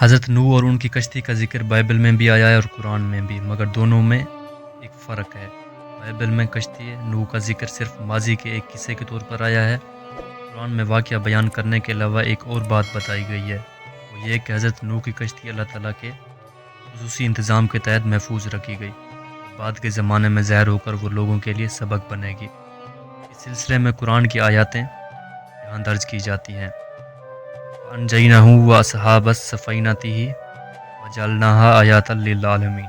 حضرت نوح اور ان کی کشتی کا ذکر بائبل میں بھی آیا ہے اور قرآن میں بھی، مگر دونوں میں ایک فرق ہے۔ بائبل میں کشتی نوح کا ذکر صرف ماضی کے ایک قصے کے طور پر آیا ہے۔ قرآن میں واقعہ بیان کرنے کے علاوہ ایک اور بات بتائی گئی ہے، وہ یہ کہ حضرت نوح کی کشتی اللہ تعالیٰ کے خصوصی انتظام کے تحت محفوظ رکھی گئی، بعد کے زمانے میں ظاہر ہو کر وہ لوگوں کے لیے سبق بنے گی۔ اس سلسلے میں قرآن کی آیاتیں یہاں درج کی جاتی ہیں۔ وَأَنجَيْنَاهُ وَأَصْحَابَ السَّفِينَةِ وَجَعَلْنَاهَا آیَاتًا لِلْعَالَمِينَ،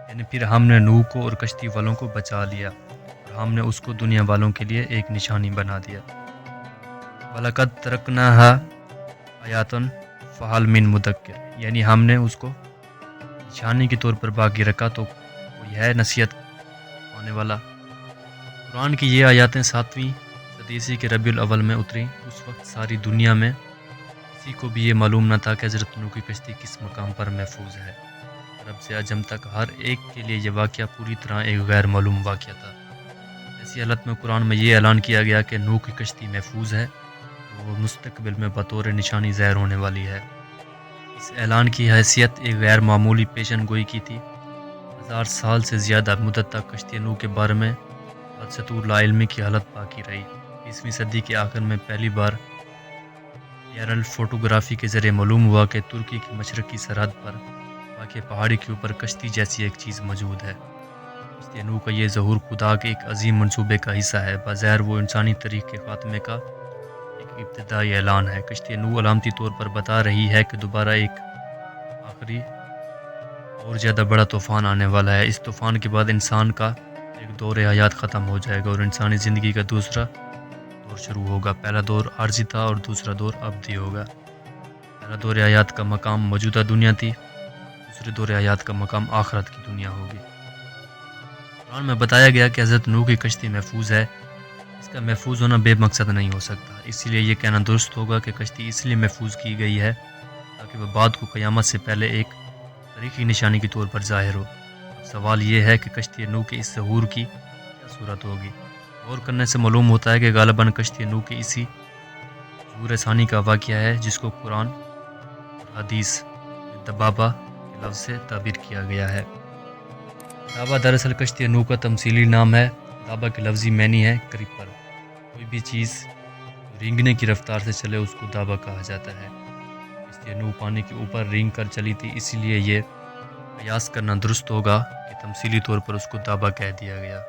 یعنی پھر ہم نے نوح کو اور کشتی والوں کو بچا لیا اور ہم نے اس کو دنیا والوں کے لیے ایک نشانی بنا دیا۔ وَلَقَدْ تَرَكْنَاهَا آیَاتًا فَهَلْ مِن مُدَّکِرٍ، یعنی ہم نے اس کو نشانی کے طور پر باقی رکھا تو کوئی ہے نصیحت ہونے والا۔ قرآن کی یہ آیاتیں 7ویں صدی عیسوی کے ربیع الاول میں اتری۔ اس وقت ساری دنیا میں کسی کو بھی یہ معلوم نہ تھا کہ حضرت نوح کی کشتی کس مقام پر محفوظ ہے۔ عرب سے عجم تک ہر ایک کے لیے یہ واقعہ پوری طرح ایک غیر معلوم واقعہ تھا۔ ایسی حالت میں قرآن میں یہ اعلان کیا گیا کہ نوح کی کشتی محفوظ ہے، وہ مستقبل میں بطور نشانی ظاہر ہونے والی ہے۔ اس اعلان کی حیثیت ایک غیر معمولی پیشن گوئی کی تھی۔ 1000 سال سے زیادہ مدت تک کشتی نوح کے بارے میں بدستور لاعلمی کی حالت باقی رہی۔ 20ویں صدی کے آخر میں پہلی بار ایئرل فوٹوگرافی کے ذریعے معلوم ہوا کہ ترکی کی مشرقی سرحد پر واقع پہاڑی کے اوپر کشتی جیسی ایک چیز موجود ہے۔ کشتی نوح کا یہ ظہور خدا کے ایک عظیم منصوبے کا حصہ ہے۔ بظاہر وہ انسانی تاریخ کے خاتمے کا ایک ابتدائی اعلان ہے۔ کشتی نوح علامتی طور پر بتا رہی ہے کہ دوبارہ ایک آخری اور زیادہ بڑا طوفان آنے والا ہے۔ اس طوفان کے بعد انسان کا ایک دور حیات ختم ہو جائے گا اور انسانی زندگی کا دوسرا دور شروع ہوگا۔ پہلا دور عارضی تھا اور دوسرا دور ابدی ہوگا۔ پہلا دور حیات کا مقام موجودہ دنیا تھی، دوسرے دور حیات کا مقام آخرت کی دنیا ہوگی۔ قرآن میں بتایا گیا کہ حضرت نوح کی کشتی محفوظ ہے۔ اس کا محفوظ ہونا بے مقصد نہیں ہو سکتا، اسی لیے یہ کہنا درست ہوگا کہ کشتی اس لیے محفوظ کی گئی ہے تاکہ وہ بعد کو قیامت سے پہلے ایک تاریخی نشانی کے طور پر ظاہر ہو۔ اب سوال یہ ہے کہ کشتی نوح کے اس ظہور کی کیا صورت ہوگی؟ غور کرنے سے معلوم ہوتا ہے کہ غالباً کشتی نوح کے اسی ظہور ثانی کا واقعہ ہے جس کو قرآن اور حدیث میں دبابہ کے لفظ سے تعبیر کیا گیا ہے۔ دابہ دراصل کشتی نوح کا تمثیلی نام ہے۔ دابہ کے لفظی معنی ہے کریپر۔ کوئی بھی چیز جو رینگنے کی رفتار سے چلے اس کو دابہ کہا جاتا ہے۔ کشتی نوح پانی کے اوپر رینگ کر چلی تھی، اسی لیے یہ قیاس کرنا درست ہوگا کہ تمثیلی طور پر اس کو دابہ کہہ دیا گیا۔